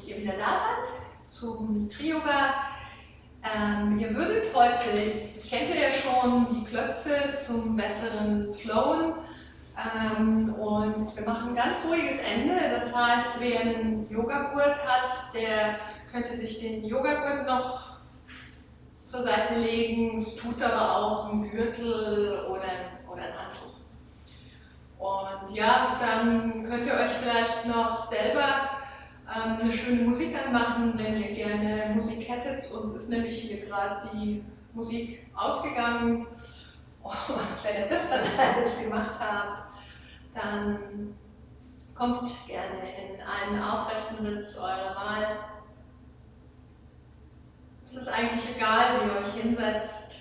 ihr wieder da seid zum TriYoga. Ihr würdet heute, das kennt ihr ja schon, die Klötze zum besseren Flowen. Und wir machen ein ganz ruhiges Ende. Das heißt, wer einen Yogagurt hat, der könnte sich den Yogagurt noch zur Seite legen. Es tut aber auch ein Gürtel oder ein Handtuch. Und ja, dann könnt ihr euch vielleicht noch selber eine schöne Musik anmachen, wenn ihr gerne Musik hättet. Uns ist nämlich hier gerade die Musik ausgegangen. Und wenn ihr das dann alles gemacht habt, dann kommt gerne in einen aufrechten Sitz eurer Wahl. Es ist eigentlich egal, wie ihr euch hinsetzt.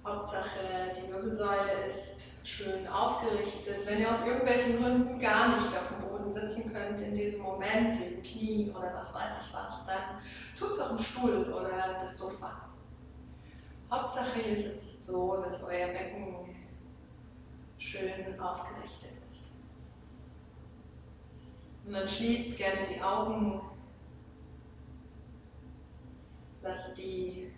Hauptsache, die Wirbelsäule ist schön aufgerichtet. Wenn ihr aus irgendwelchen Gründen gar nicht auf dem Boden sitzen könnt in diesem Moment, im Knie oder was weiß ich was, dann tut es auf dem Stuhl oder das Sofa. Hauptsache, ihr sitzt so, dass euer Becken schön aufgerichtet ist. Und dann schließt gerne die Augen, lasst die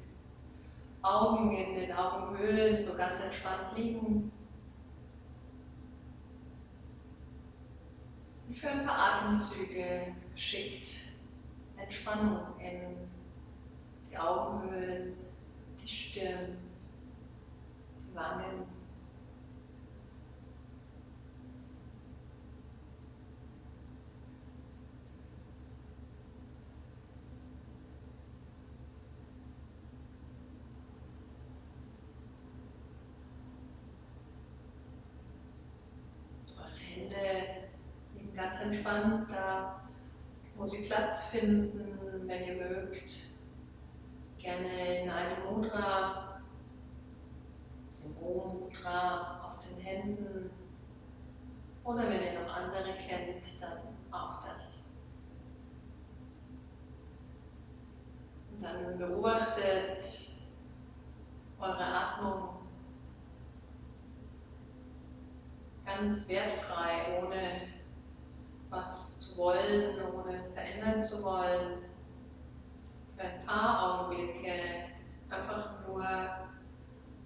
Augen in den Augenhöhlen so ganz entspannt liegen. Und für ein paar Atemzüge schickt Entspannung in die Augenhöhlen, die Stirn, die Wangen. Hände liegen ganz entspannt da, wo sie Platz finden, wenn ihr mögt. Gerne in einem Mudra, im Om-Mudra auf den Händen. Oder wenn ihr noch andere kennt, dann auch das. Und dann beobachtet eure Atmung ganz wertfrei, ohne was zu wollen, ohne verändern zu wollen. Für ein paar Augenblicke einfach nur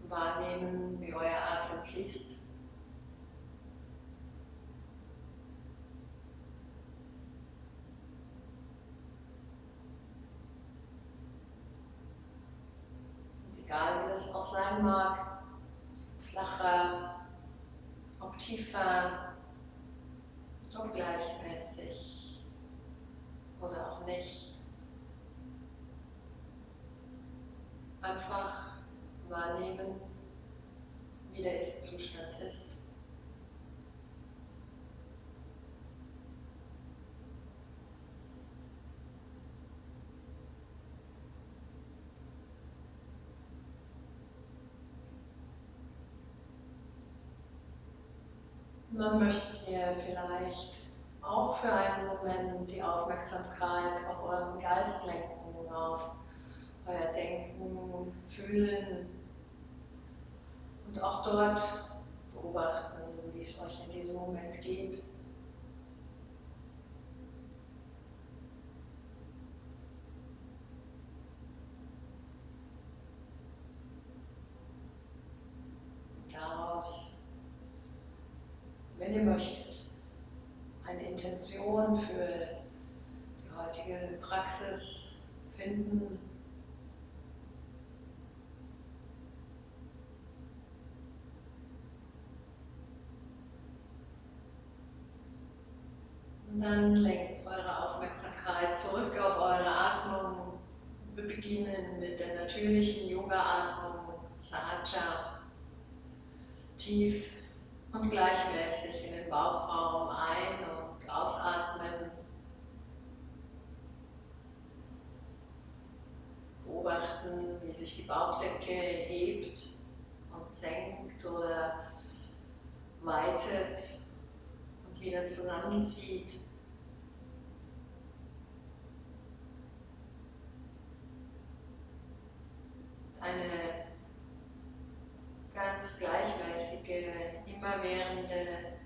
wahrnehmen, wie euer Atem fließt. Und egal wie das auch sein mag, flacher, ob tiefer, ob gleichmäßig oder auch nicht. Einfach wahrnehmen, wie der Ist-Zustand ist. Dann möchtet ihr vielleicht auch für einen Moment die Aufmerksamkeit auf euren Geist lenken, auf euer Denken, Fühlen und auch dort beobachten, wie es euch in diesem Moment geht. Und daraus, wenn ihr möchtet, eine Intention für die heutige Praxis finden. Und dann lenkt eure Aufmerksamkeit zurück auf eure Atmung. Wir beginnen mit der natürlichen Yoga-Atmung, Sahaja, tief und gleichmäßig in den Bauchraum ein- und ausatmen. Beobachten, wie sich die Bauchdecke hebt und senkt oder weitet und wieder zusammenzieht. Eine ganz gleichmäßige, immerwährende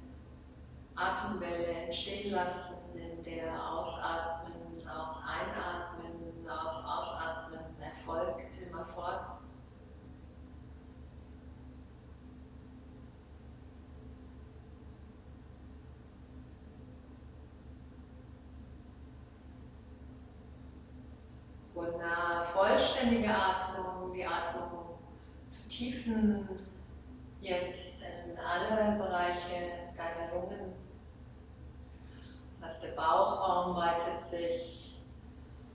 Atemwelle entstehen lassen, in wir ausatmen, einatmen, ausatmen, erfolgt immer fort. Und eine vollständige Atmung, die Atmung vertiefen jetzt in alle Bereiche deiner Lungen. Das heißt, der Bauchraum weitet sich,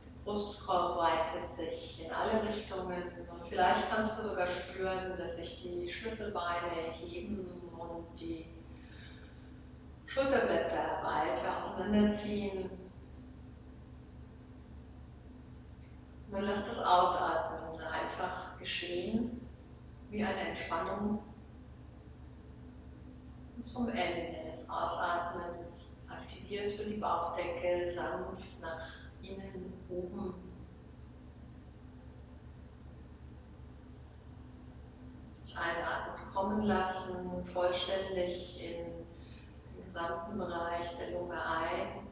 der Brustkorb weitet sich in alle Richtungen und vielleicht kannst du sogar spüren, dass sich die Schlüsselbeine heben und die Schulterblätter weiter auseinanderziehen. Und dann lass das Ausatmen einfach geschehen, wie eine Entspannung. Und zum Ende des Ausatmens aktivierst du die Bauchdecke sanft nach innen oben. Das Einatmen kommen lassen, vollständig in den gesamten Bereich der Lunge ein.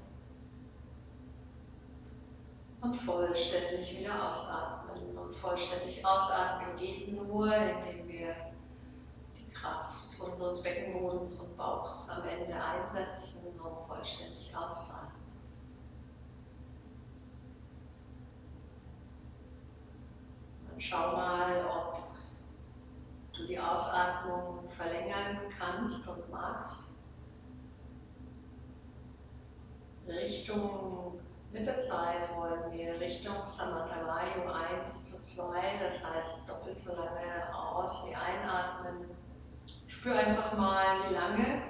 Und vollständig wieder ausatmen. Und vollständig ausatmen geht nur, indem wir die Kraft unseres Beckenbodens und Bauchs am Ende einsetzen, um vollständig auszuatmen. Dann schau mal, ob du die Ausatmung verlängern kannst und magst. Mit der Zeit wollen wir Richtung Samatavayu 1:2, das heißt doppelt so lange aus wie einatmen. Spür einfach mal, wie lange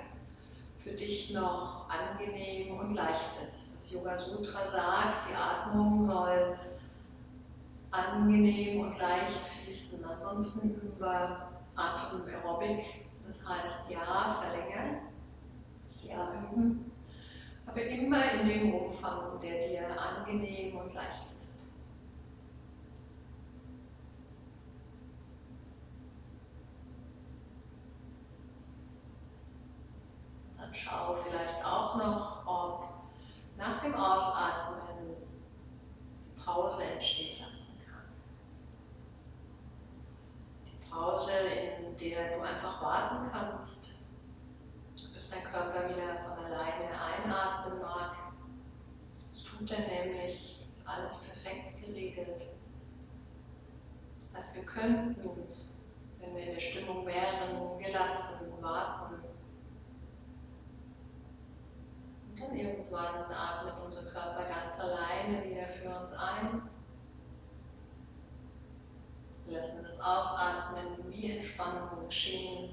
für dich noch angenehm und leicht ist. Das Yoga Sutra sagt, die Atmung soll angenehm und leicht fließen. Ansonsten üben wir Atem-Aerobic, das heißt ja verlängern, ja üben, aber immer in dem Umfang, der dir angenehm und leicht ist. Dann schau vielleicht auch noch, ob nach dem Ausatmen die Pause entstehen lassen kann. Die Pause, in der du einfach warten kannst, bis dein Körper wieder von alleine einatmen mag. Das tut er nämlich, ist alles perfekt geregelt. Das heißt, wir könnten, wenn wir in der Stimmung wären, gelassen warten. Und dann irgendwann atmet unser Körper ganz alleine wieder für uns ein. Wir lassen das Ausatmen wie Entspannung geschehen.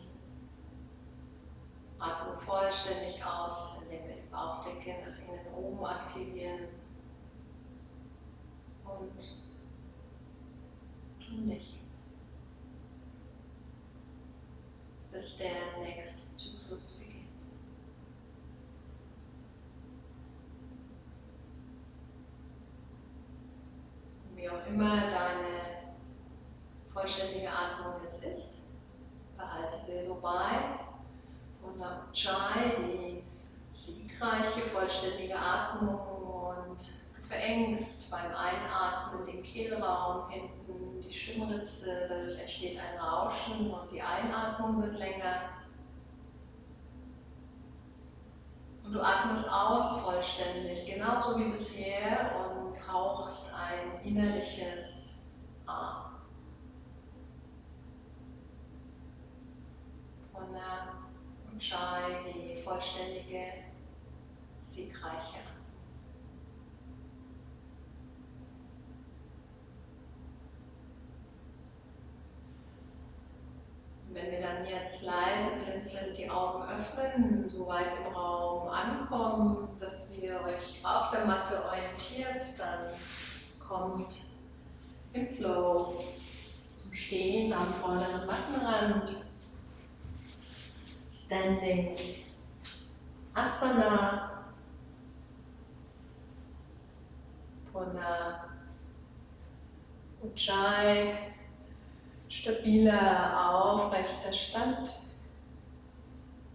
Atmen vollständig aus, indem wir die Bauchdecke nach innen oben aktivieren. Und tun nichts, bis der nächste Zyklus beginnt. Wie auch immer deine vollständige Atmung jetzt ist, behalte sie so bei. Und dann Ujjayi, die siegreiche, vollständige Atmung, und du verengst beim Einatmen den Kehlraum hinten, die Stimmritze, dadurch entsteht ein Rauschen und die Einatmung wird länger. Und du atmest aus vollständig, genauso wie bisher, und hauchst ein innerliches A. Von der Ujjayi, die vollständige, siegreiche Atmung. Wenn wir dann jetzt leise blinzelnd die Augen öffnen, so weit im Raum ankommen, dass ihr euch auf der Matte orientiert, dann kommt im Flow zum Stehen am vorderen Mattenrand, Standing Asana, Puna, Ujjayi, stabiler, aufrechter Stand.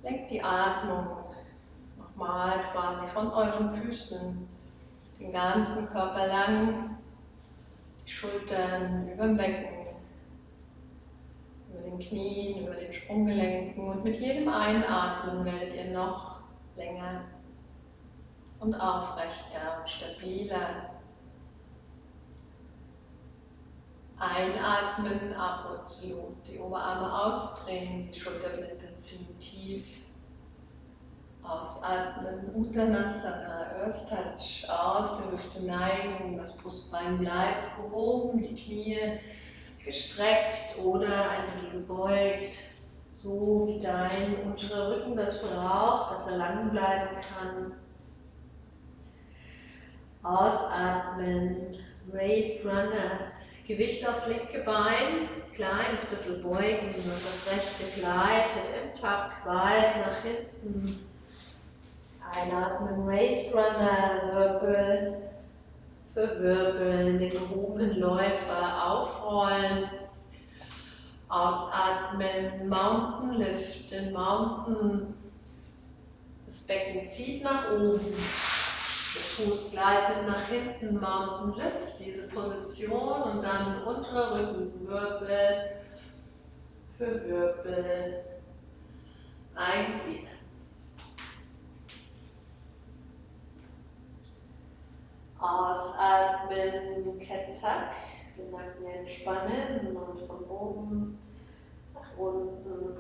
Lenkt die Atmung noch nochmal quasi von euren Füßen den ganzen Körper lang, die Schultern über dem Becken, über den Knien, über den Sprunggelenken, und mit jedem Einatmen werdet ihr noch länger und aufrechter und stabiler. Einatmen, ab und zu die Oberarme ausdrehen, die Schulterblätter ziehen tief. Ausatmen, Uttanasana, Earth Touch, aus der Hüfte neigen, das Brustbein bleibt gehoben, die Knie gestreckt oder ein bisschen gebeugt, so wie dein unterer Rücken das braucht, dass er lang bleiben kann. Ausatmen, Raised Runner, Gewicht aufs linke Bein, kleines bisschen beugen und das rechte gleitet im Takt weit nach hinten. Einatmen, Raised Runner, Wirbel für Wirbel, den gehobenen Läufer aufrollen. Ausatmen, Mountain Lift, den Mountain, das Becken zieht nach oben, der Fuß gleitet nach hinten, Mountain Lift, diese Position, und dann unterer Rücken, Wirbel für Wirbel, eingliedern. Ausatmen, Cat-Tuck, den Nacken entspannen und von oben nach unten,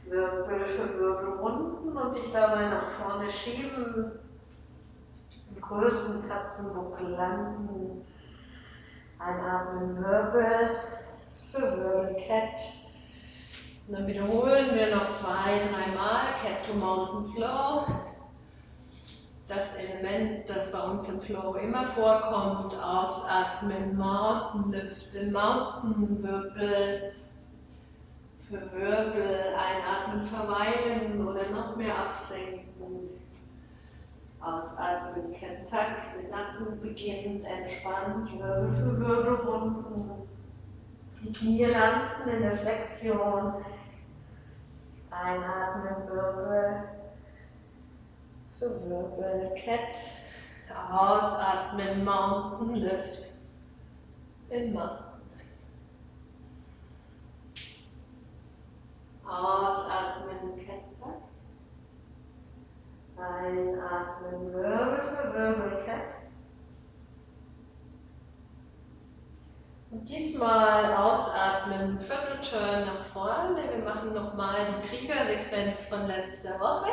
Wirbel für Wirbel runden und dich dabei nach vorne schieben, im größten Katzenbuckel landen. Einatmen, Wirbel für Wirbel, Cat. Und dann wiederholen wir noch 2-3 Mal Cat to Mountain Flow. Das Element, das bei uns im Flow immer vorkommt, ausatmen, Mountain Lift, den Mountain, Wirbel für Wirbel, einatmen, verweilen oder noch mehr absenken. Ausatmen, Cat-Tuck, den Nacken beginnt entspannt, Wirbel für Wirbel runden, die Knie landen in der Flexion. Einatmen, Wirbel für Wirbel, Cat. Ausatmen, Mountain Lift, den Mountain. Ausatmen, Cat-Tuck. Einatmen, Wirbel für Wirbel, Cat. Und diesmal ausatmen, Viertelturn nach vorne. Wir machen nochmal die Kriegersequenz von letzter Woche.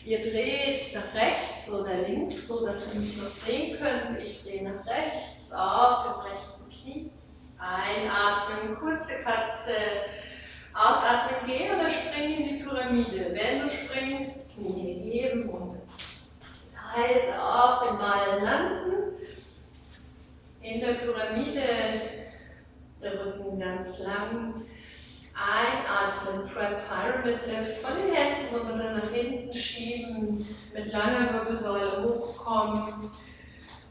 Ihr dreht nach rechts oder links, so dass ihr mich noch sehen könnt. Ich drehe nach rechts, auf dem rechten Knie. Einatmen, kurze Katze. Ausatmen, geh oder spring in die Pyramide. Wenn du springst, Knie heben und leise auf dem Ball landen. In der Pyramide, der Rücken ganz lang. Einatmen, Pyramid Lift, von den Händen so ein bisschen nach hinten schieben, mit langer Wirbelsäule hochkommen.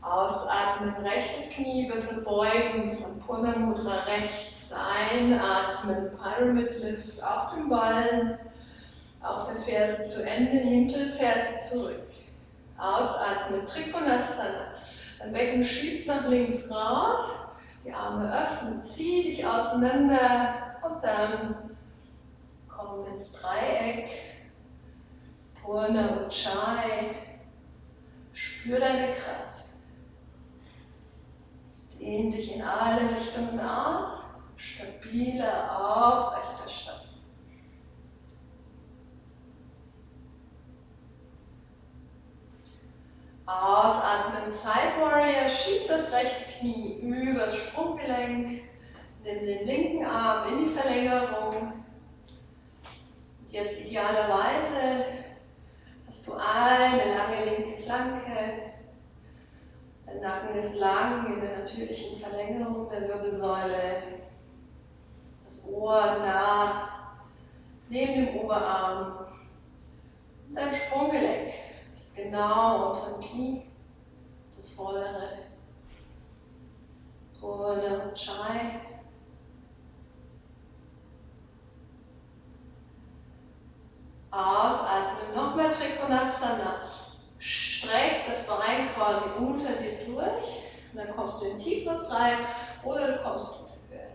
Ausatmen, rechtes Knie, ein bisschen beugen, Sampunna Mudra rechts. Einatmen, Pyramid Lift auf dem Ballen, auf der Ferse zu Ende, hintere Ferse zurück. Ausatmen, Trikonasana. Dein Becken schiebt nach links raus, die Arme öffnen, zieh dich auseinander und dann kommen wir ins Dreieck. Purna Ujjayi. Spür deine Kraft. Dehn dich in alle Richtungen aus. Stabiler, aufrechter Stand. Ausatmen, Side Warrior, schieb das rechte Knie übers Sprunggelenk, nimm den linken Arm in die Verlängerung. Und jetzt idealerweise hast du eine lange linke Flanke. Der Nacken ist lang in der natürlichen Verlängerung der Wirbelsäule. Das Ohr nah neben dem Oberarm. Und dein Sprunggelenk ist genau unter dem Knie, das vordere. Purna Ujjayi. Ausatmen, nochmal Trikonasana. Streck das Bein quasi unter dir durch. Und dann kommst du in tieferes Dreieck oder du kommst in die Höhe.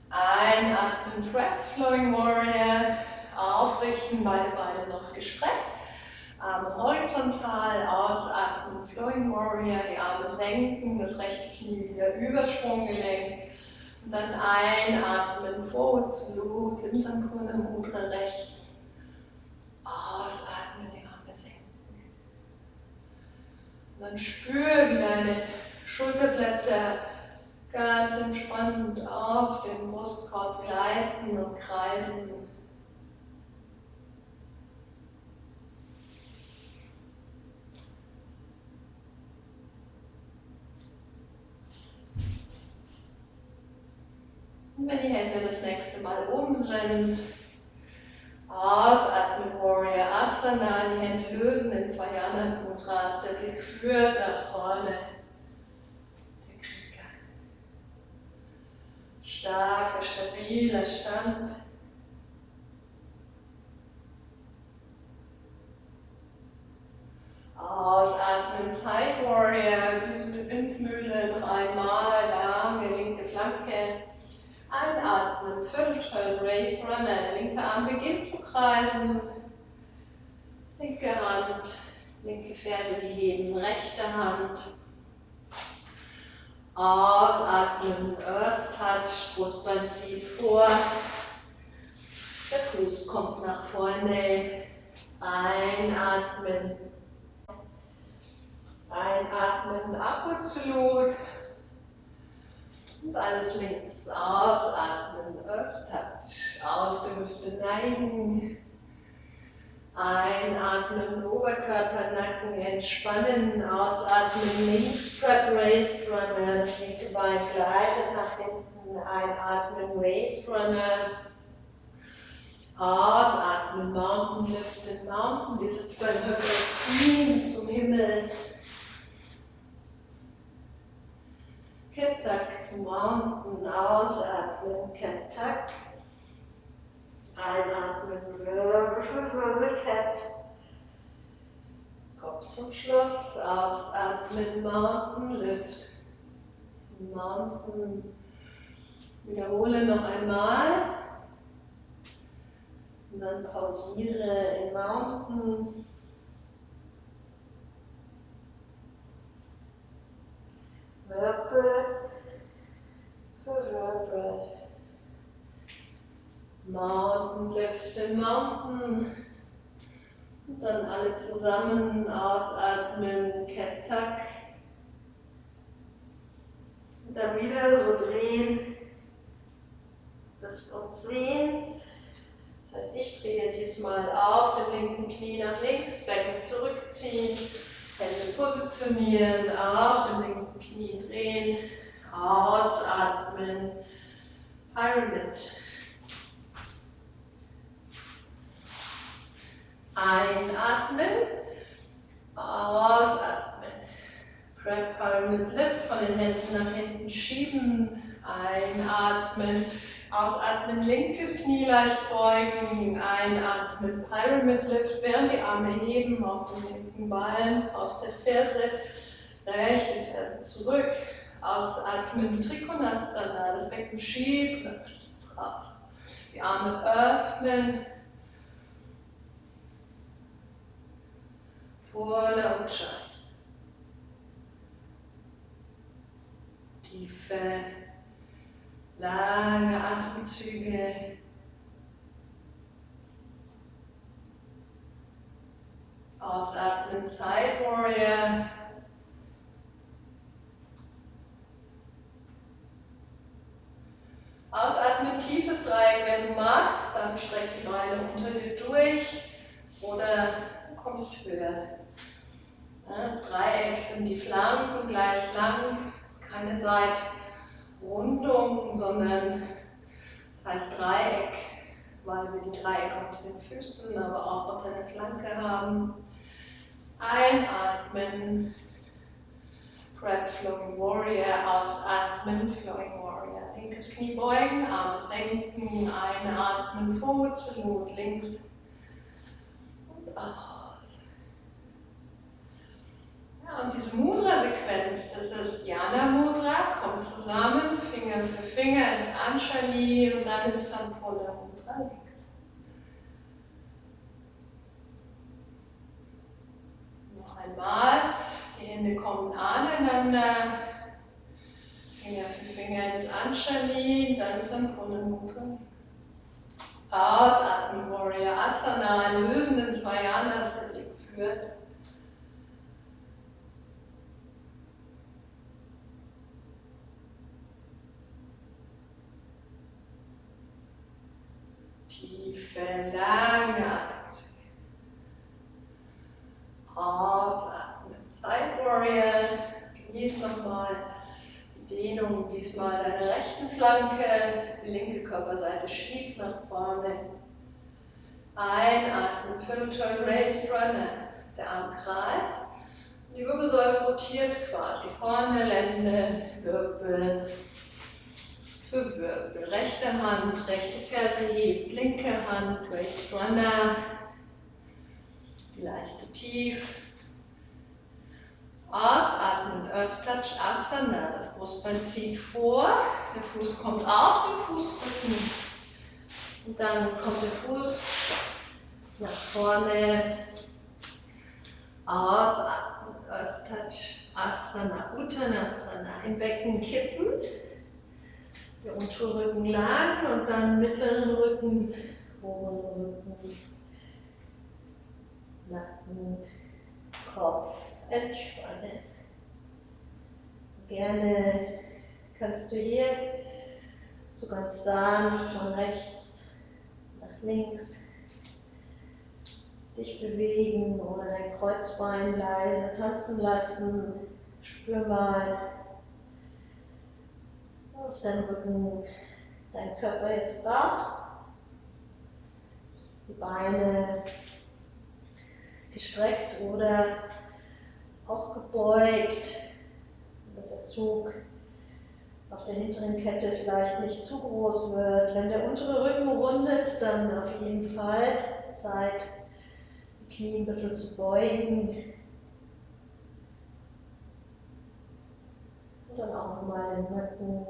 Einatmen, Trap, Flowing Warrior. Aufrichten, beide Beine noch gestreckt. Arme horizontal, ausatmen, Flowing Warrior, die Arme senken, das rechte Knie wieder übers Sprunggelenk. Und dann einatmen, Forward Salute, Vimsankuna Mudra rechts. Ausatmen, die Arme senken. Und dann spür, wie deine Schulterblätter ganz entspannt auf den Brustkorb gleiten und kreisen. Und wenn die Hände das nächste Mal oben sind, ausatmen, Warrior Asana, die Hände lösen in Svayana Mudras, der Blick führt nach vorne. Der Krieger. Starker, stabiler Stand. Ausatmen, Side Warrior, Füße mit Windmühle, dreimal, der Arm, die linke Flanke. Einatmen, Viertelturn, Raised Runner, der linke Arm beginnt zu kreisen. Linke Hand, linke Ferse heben, rechte Hand. Ausatmen, Earth Touch, Brustbein zieht vor. Der Fuß kommt nach vorne. Einatmen. Einatmen, Upward Salute. Und alles links. Ausatmen, Earth Touch. Aus der Hüfte neigen. Einatmen, Oberkörper, Nacken entspannen. Ausatmen, links, Strap, Raised Runner. Das linke Bein gleitet nach hinten. Einatmen, Raised Runner. Ausatmen, Mountain, Lift Mountain. Die Sitzbeinhöcker ziehen zum Himmel. Kettak zum Mountain, ausatmen, Kettak. Einatmen, Wirbelcat. Kopf zum Schluss, ausatmen, Mountain, Lift. Mountain. Wiederhole noch einmal. Und dann pausiere in Mountain. Wirbel für Wirbel. Mountain, Lift in Mountain. Und dann alle zusammen ausatmen, Kettak. Und dann wieder so drehen, dass wir uns sehen. Das heißt, ich drehe diesmal auf dem linken Knie nach links, Becken zurückziehen, Hände positionieren, auf dem linken Knie drehen, ausatmen, Pyramid. Einatmen, ausatmen. Prep Pyramid Lift, von den Händen nach hinten schieben. Einatmen, ausatmen, linkes Knie leicht beugen. Einatmen, Pyramid Lift, während die Arme heben auf dem linken Bein, auf der Ferse. Rechte Ferse zurück. Ausatmen, Trikonasana, das Becken schiebt, dann fließt raus. Die Arme öffnen. Voller Ujjayi. Tiefe, lange Atemzüge. Ausatmen, Side Warrior. Ausatmen, tiefes Dreieck. Wenn du magst, dann streck die Beine unter dir durch oder du kommst höher. Das Dreieck sind die Flanken gleich lang. Es ist keine Seitrundung, sondern es heißt Dreieck, weil wir die Dreiecke unter den Füßen, aber auch unter der Flanke haben. Einatmen, Prep Flowing Warrior, ausatmen, Flowing Warrior. Linkes Knie beugen, Arme senken, einatmen, Forward Salute, links und auch. Und diese Mudra-Sequenz, das ist Jnana Mudra, kommt zusammen, Finger für Finger ins Anjali und dann ins Sampola Mudra links. Noch einmal, die Hände kommen aneinander, Finger für Finger ins Anjali, dann Sampola Mudra links. Ausatmen, Warrior Asana, lösenden Svayanas, der Blick führt. Tiefe, lange Atemzüge. Ausatmen. Side Warrior. Genieß nochmal die Dehnung. Diesmal deine rechten Flanke. Die linke Körperseite schiebt nach vorne. Einatmen. Full-Turn Raised Runner. Der Arm kreist. Die Wirbelsäule rotiert quasi. Vorne Lende, Wirbel. Für Wirbel. Rechte Hand, rechte Ferse hebt, linke Hand, Raised Runner, die Leiste tief. Ausatmen, Earth Touch Asana, das Brustbein zieht vor, der Fuß kommt auf den Fußrücken und dann kommt der Fuß nach vorne. Ausatmen, Earth Touch Asana, Uttanasana, im Becken kippen. Der untere Rücken lang und dann mittleren Rücken, oberen Rücken, Nacken, Kopf, entspannen. Gerne kannst du hier so ganz sanft von rechts nach links dich bewegen oder dein Kreuzbein leise tanzen lassen. Spür mal, was dein Rücken, dein Körper jetzt braucht. Die Beine gestreckt oder auch gebeugt, damit der Zug auf der hinteren Kette vielleicht nicht zu groß wird. Wenn der untere Rücken rundet, dann auf jeden Fall Zeit, die Knie ein bisschen zu beugen. Und dann auch nochmal den Rücken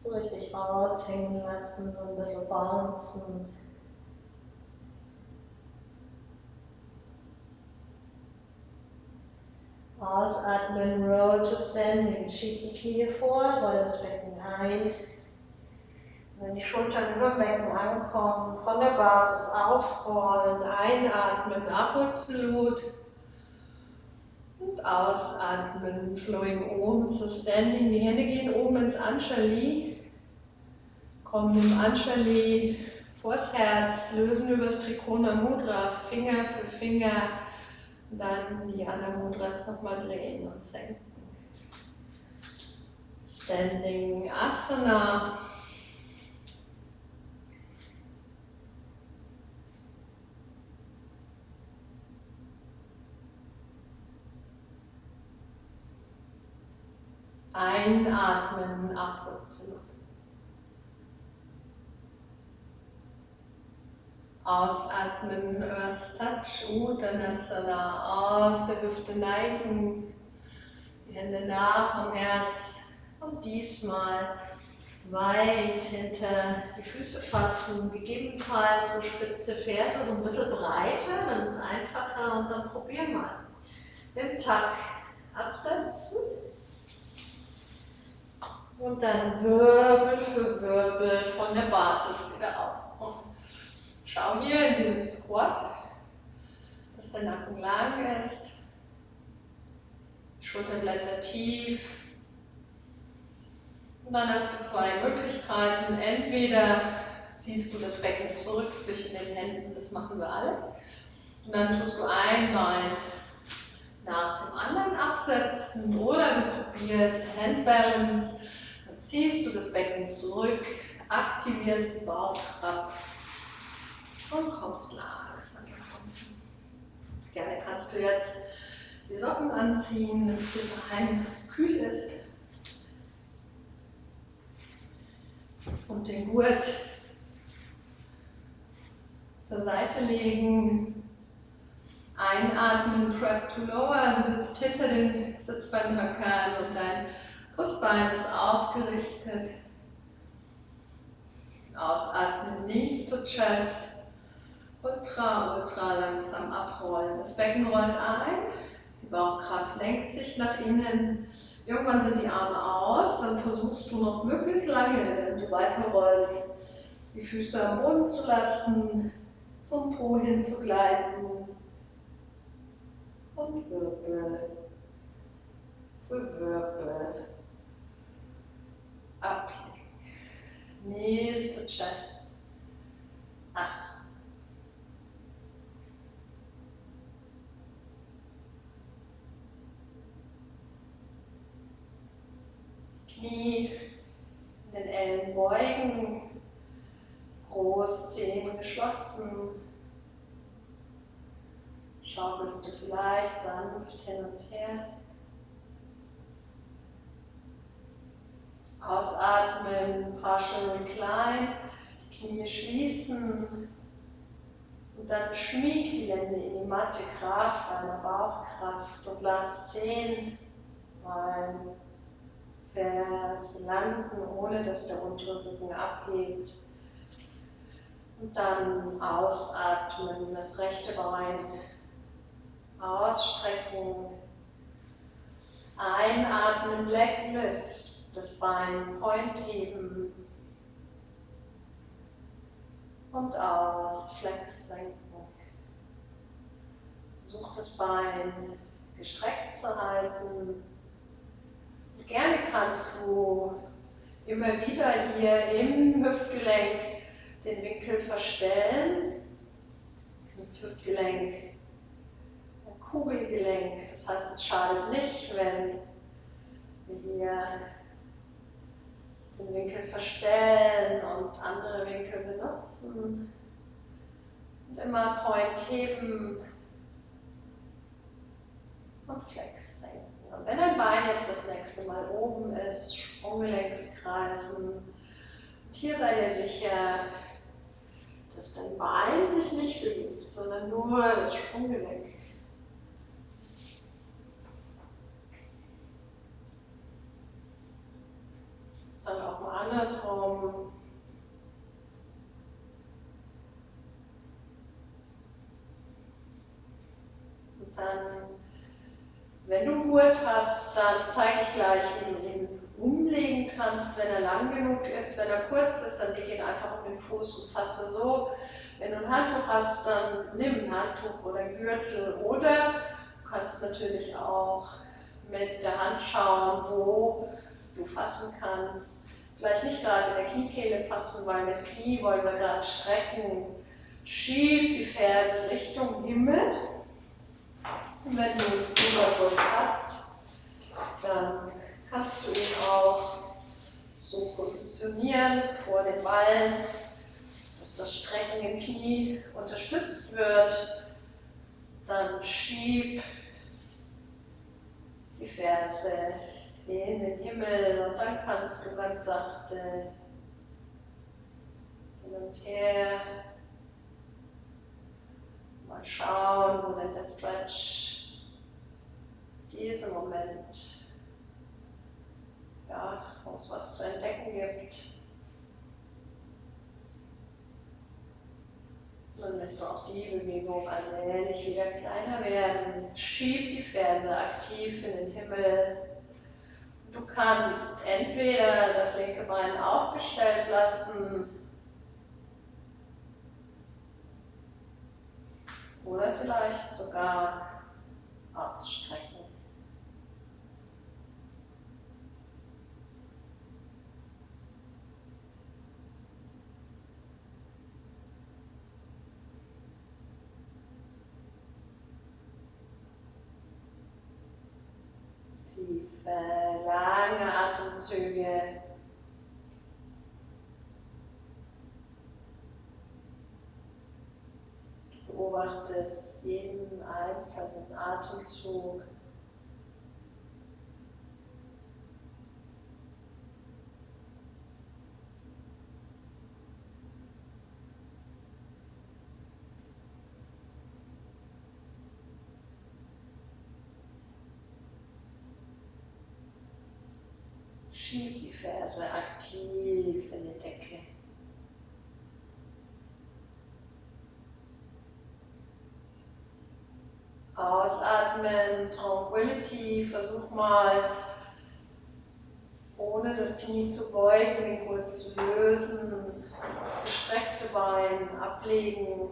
so richtig raushängen lassen, so ein bisschen bouncen. Ausatmen, roll to standing. Schieb die Knie vor, roll das Becken ein. Wenn die Schultern über dem Becken ankommen, von der Basis aufrollen, einatmen, Absolut. Und ausatmen, Flowing Om zu Standing. Die Hände gehen oben ins Anjali. Kommen im Anjali vors Herz, lösen übers Trikona Mudra, Finger für Finger. Dann die anderen Mudras nochmal drehen und senken. Standing Asana. Einatmen, Absolut. Ausatmen, Earth Touch, Uttanasana, aus der Hüfte neigen, die Hände nah vom Herz und diesmal weit hinter die Füße fassen, gegebenenfalls so spitze Ferse, so ein bisschen breiter, dann ist es einfacher und dann probier mal. Im Takt absetzen und dann Wirbel für Wirbel von der Basis wieder auf. Schau hier in diesem Squat, dass der Nacken lang ist, Schulterblätter tief. Und dann hast du zwei Möglichkeiten. Entweder ziehst du das Becken zurück zwischen den Händen, das machen wir alle. Und dann tust du ein Bein nach dem anderen absetzen oder du probierst Hand Balance. Dann ziehst du das Becken zurück, aktivierst die Bauchkraft und kommst langsam nach unten. Gerne kannst du jetzt die Socken anziehen, wenn es dir daheim kühl ist. Und den Gurt zur Seite legen. Einatmen, Prep to Lower, du sitzt hinter den Sitzbeinhöckern und dein Brustbein ist aufgerichtet. Ausatmen, Knees to Chest, ultra langsam abrollen. Das Becken rollt ein, die Bauchkraft lenkt sich nach innen. Irgendwann sind die Arme aus, dann versuchst du noch möglichst lange, wenn du weiterrollst, die Füße am Boden zu lassen, zum Po hin zu gleiten. Und Wirbel für Wirbel. Abknicken. Knees to Chest. Ass. Knie in den Ellenbeugen, Großzehen geschlossen. Schaukelst du vielleicht sanft hin und her. Ausatmen, Partial Recline, die Knie schließen und dann schmieg die Hände in die Matte, Kraft deiner Bauchkraft und lass Zehen beim Vers landen, ohne dass der untere Rücken abhebt. Und dann ausatmen, das rechte Bein ausstrecken. Einatmen, Leg Lift, das Bein Point heben. Und aus, Flex senken. Versuch das Bein gestreckt zu halten. Und gerne kannst du immer wieder hier im Hüftgelenk den Winkel verstellen. Das Hüftgelenk, ein Kugelgelenk, das heißt, es schadet nicht, wenn wir hier den Winkel verstellen und andere Winkel benutzen. Und immer Point heben und Flex senken. Und wenn dein Bein jetzt das nächste Mal oben ist, Sprunggelenks-kreisen. Und hier sei dir sicher, dass dein Bein sich nicht bewegt, sondern nur das Sprunggelenk. Dann auch mal andersrum. Und dann, wenn du einen Gurt hast, dann zeige ich gleich, wie du ihn umlegen kannst, wenn er lang genug ist. Wenn er kurz ist, dann leg ihn einfach um den Fuß und fasse so. Wenn du ein Handtuch hast, dann nimm ein Handtuch oder ein Gürtel. Oder du kannst natürlich auch mit der Hand schauen, wo du fassen kannst. Vielleicht nicht gerade in der Kniekehle fassen, weil das Knie wollen wir gerade strecken. Schieb die Ferse Richtung Himmel. Und wenn du einen Überdruck hast, dann kannst du ihn auch so positionieren vor den Ballen, dass das Strecken im Knie unterstützt wird. Dann schieb die Ferse in den Himmel und dann kannst du ganz sachte hin und her mal schauen, wo denn der Stretch diesen Moment, ja, wo es was zu entdecken gibt. Dann lässt du auch die Bewegung allmählich wieder kleiner werden. Schieb die Ferse aktiv in den Himmel. Du kannst entweder das linke Bein aufgestellt lassen oder vielleicht sogar ausstrecken. Tiefe, lange Atemzüge. Du beobachtest jeden einzelnen Atemzug. Schieb die Ferse aktiv in die Decke. Ausatmen, Tranquility, versuch mal, ohne das Knie zu beugen, den Gurt zu lösen, das gestreckte Bein ablegen.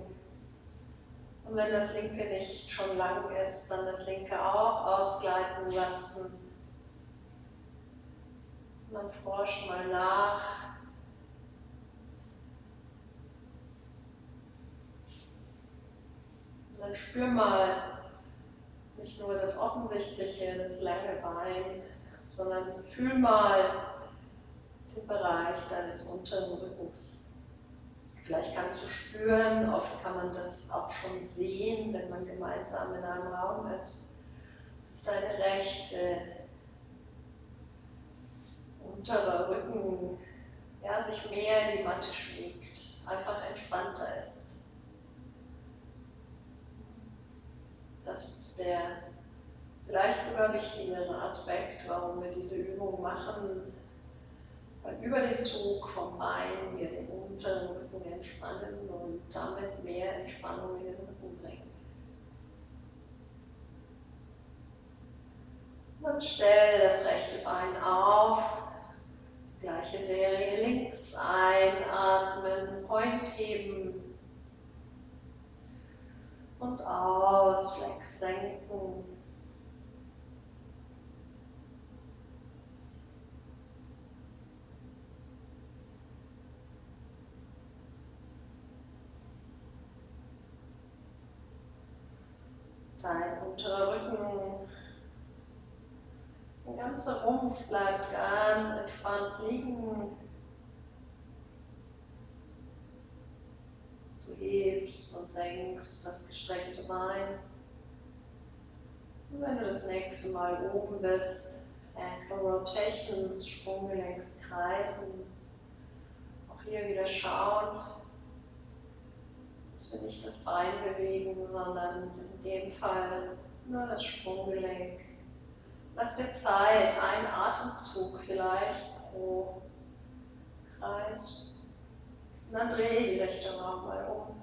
Und wenn das linke nicht schon lang ist, dann das linke auch ausgleiten lassen. Und dann forsch mal nach. Und dann spür mal nicht nur das Offensichtliche, das lange Bein, sondern fühl mal den Bereich deines unteren Rückens. Vielleicht kannst du spüren, oft kann man das auch schon sehen, wenn man gemeinsam in einem Raum ist, dass deine rechte unterer Rücken sich mehr in die Matte schmiegt, einfach entspannter ist. Das ist der vielleicht sogar wichtigere Aspekt, warum wir diese Übung machen, weil über den Zug vom Bein wir den unteren Rücken entspannen und damit mehr Entspannung in den Rücken bringen. Und stell das rechte Bein auf. Gleiche Serie links, einatmen, Point heben und aus, Flex senken. Dein unterer Rücken, der ganze Rumpf bleibt ganz entspannt liegen. Du hebst und senkst das gestreckte Bein. Und wenn du das nächste Mal oben bist, Ankle Rotations, Sprunggelenkskreisen. Auch hier wieder schauen, dass wir nicht das Bein bewegen, sondern in dem Fall nur das Sprunggelenk. Lass dir Zeit, ein Atemzug vielleicht pro Kreis. Und dann drehe die Richtung auch mal um.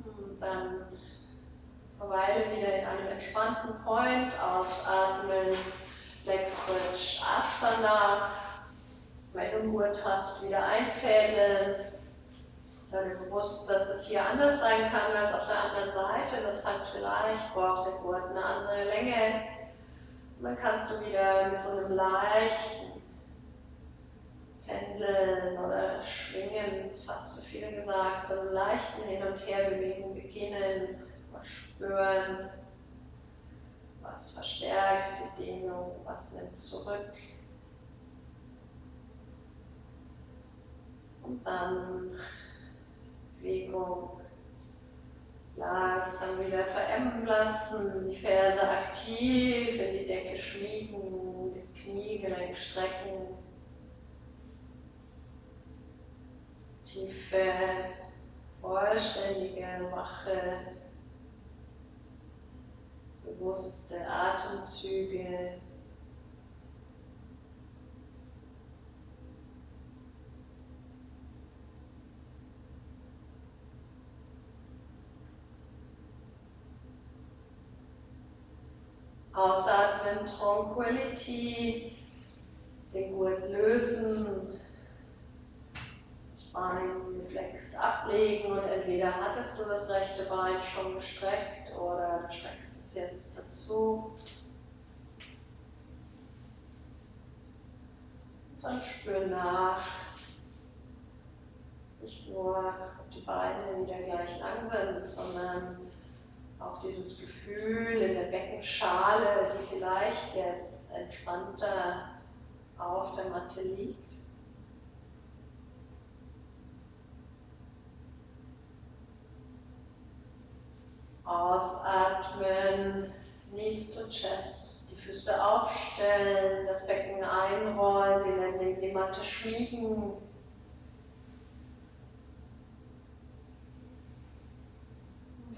Und dann verweile wieder in einem entspannten Point, ausatmen, Leg Stretch Asana. Wenn du einen Gurt hast, wieder einfädeln. Sei dir bewusst, dass es hier anders sein kann als auf der anderen Seite. Das heißt, vielleicht braucht der Gurt eine andere Länge. Und dann kannst du wieder mit so einem leichten Pendeln oder Schwingen, fast zu viel gesagt, so einem leichten Hin- und Herbewegung beginnen. Mal spüren, was verstärkt die Dehnung, was nimmt zurück. Und dann Bewegung langsam wieder verebben lassen, die Ferse aktiv in die Decke schmiegen, das Kniegelenk strecken, tiefe, vollständige, wache, bewusste Atemzüge. Ausatmen, Tranquility, den Gurt lösen, das Bein geflext ablegen und entweder hattest du das rechte Bein schon gestreckt oder streckst es jetzt dazu. Und dann spür nach, nicht nur, ob die Beine wieder gleich lang sind, sondern auch dieses Gefühl in der Beckenschale, die vielleicht jetzt entspannter auf der Matte liegt. Ausatmen, Knees to Chest, die Füße aufstellen, das Becken einrollen, die Hände in die Matte schmiegen.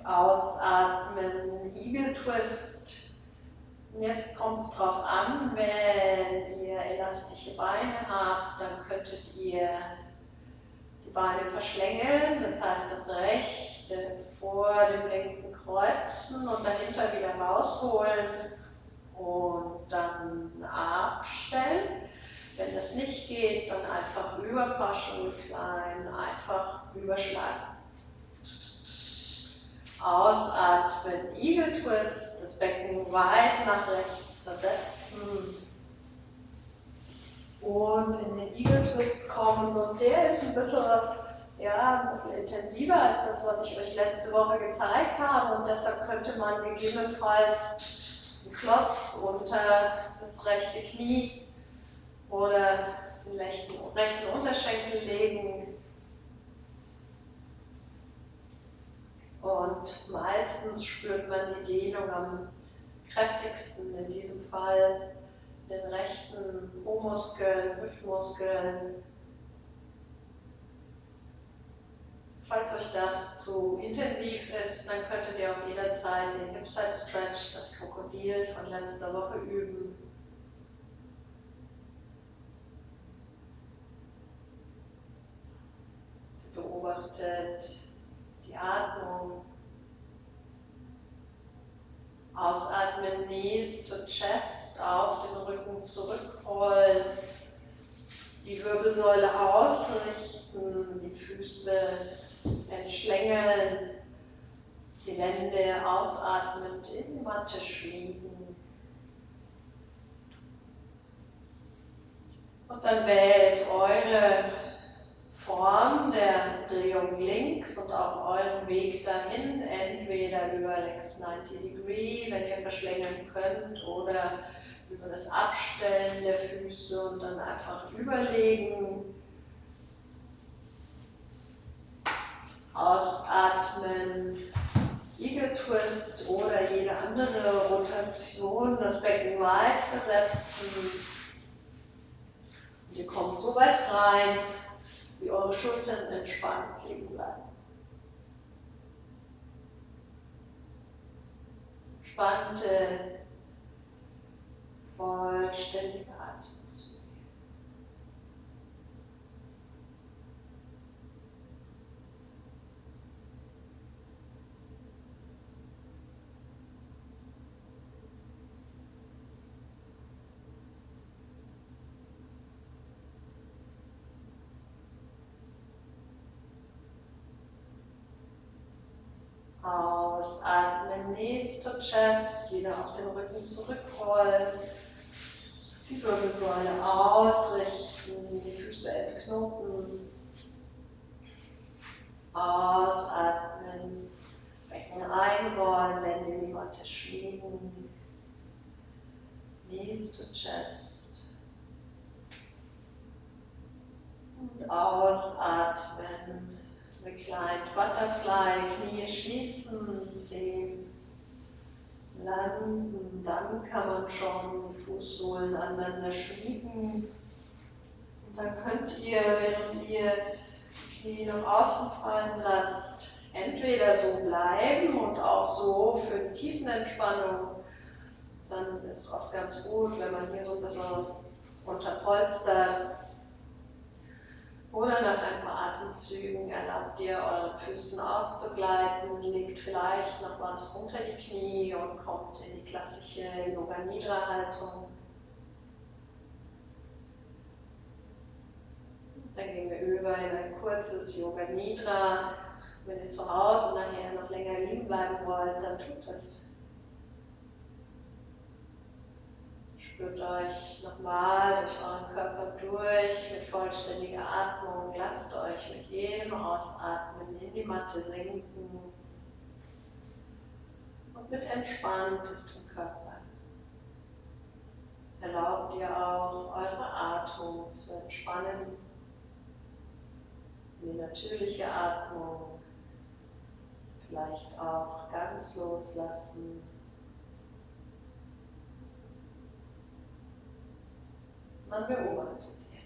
Ausatmen, Eagle Twist. Und jetzt kommt es darauf an, wenn ihr elastische Beine habt, dann könntet ihr die Beine verschlängeln, das heißt das rechte vor dem linken kreuzen und dahinter wieder rausholen und dann abstellen. Wenn das nicht geht, dann einfach über Partial Recline, einfach überschlagen. Ausatmen, Eagle Twist, das Becken weit nach rechts versetzen und in den Eagle Twist kommen. Und der ist ein bisschen intensiver als das, was ich euch letzte Woche gezeigt habe. Und deshalb könnte man gegebenenfalls einen Klotz unter das rechte Knie oder den rechten Unterschenkel legen. Und meistens spürt man die Dehnung am kräftigsten, in diesem Fall den rechten Po-Muskeln, Hüftmuskeln. Falls euch das zu intensiv ist, dann könntet ihr auch jederzeit den Hip-Side Stretch, das Krokodil von letzter Woche üben. Beobachtet die Atmung. Ausatmen, Knees to Chest, auf den Rücken zurückrollen, die Wirbelsäule ausrichten, die Füße entschlängeln, die Hände ausatmend in die Matte schmiegen. Und dann wählt eure Form der Drehung links und auch euren Weg dahin, entweder über Legs 90 Degree, wenn ihr verschlängeln könnt, oder über das Abstellen der Füße und dann einfach überlegen. Ausatmen, Eagle Twist oder jede andere Rotation, das Becken weit versetzen. Und ihr kommt so weit rein, wie eure Schultern entspannt liegen bleiben. Spannende, vollständige Atemzüge. Ausatmen, Knees to Chest, wieder auf den Rücken zurückrollen, die Wirbelsäule ausrichten, die Füße entknoten. Ausatmen, Becken einrollen, Hände in die Matte schmiegen, Knees to Chest. Und ausatmen. Reclined Butterfly, Knie schließen, Zehen landen, dann kann man schon die Fußsohlen aneinander schmiegen. Und dann könnt ihr, während ihr die Knie nach außen fallen lasst, entweder so bleiben und auch so für die Tiefenentspannung. Dann ist es auch ganz gut, wenn man hier so ein bisschen unterpolstert. Oder nach ein paar Atemzügen erlaubt ihr euren Füßen auszugleiten, legt vielleicht noch was unter die Knie und kommt in die klassische Yoga Nidra Haltung. Dann gehen wir über in ein kurzes Yoga Nidra. Wenn ihr zu Hause nachher noch länger liegen bleiben wollt, dann tut das. Spürt euch nochmal durch euren Körper durch mit vollständiger Atmung. Lasst euch mit jedem Ausatmen in die Matte sinken und mit entspanntestem Körper erlaubt ihr auch eure Atmung zu entspannen. Die natürliche Atmung vielleicht auch ganz loslassen. Man beobachtet ihr.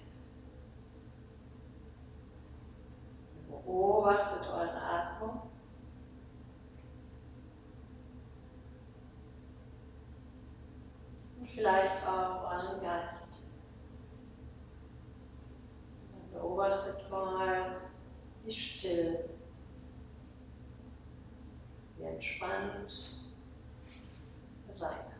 Beobachtet eure Atmung. vielleicht auch euren Geist. Dann beobachtet mal, wie still, wie entspannt ihr sein könnt.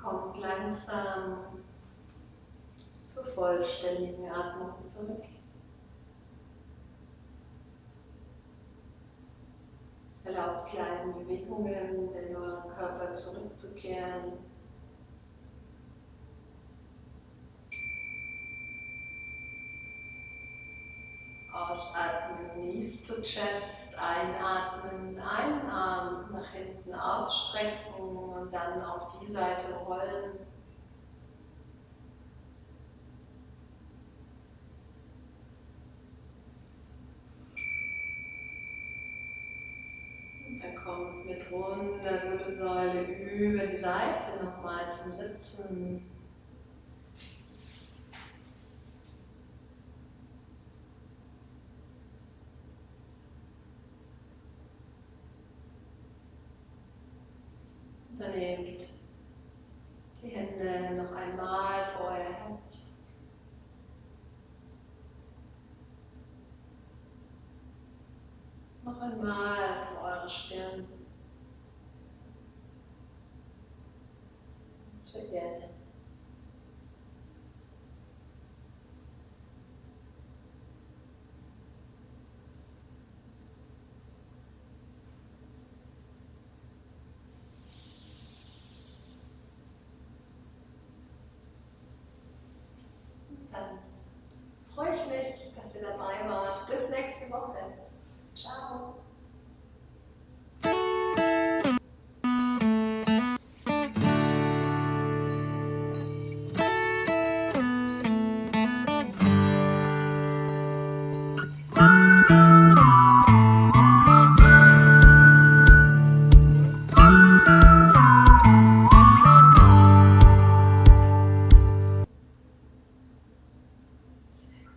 Kommt langsam zur vollständigen Atmung zurück. Erlaubt kleinen Bewegungen in eurem Körper zurückzukehren. Ausatmen, Knees to Chest, einatmen, einen Arm nach hinten ausstrecken und dann auf die Seite rollen. Und dann kommt mit runder Wirbelsäule über die Seite nochmal zum Sitzen. Dann nehmt die Hände noch einmal vor euer Herz. Noch einmal vor eure Stirn. Zur Erde. Dann freue ich mich, dass ihr dabei wart. Bis nächste Woche. Ciao.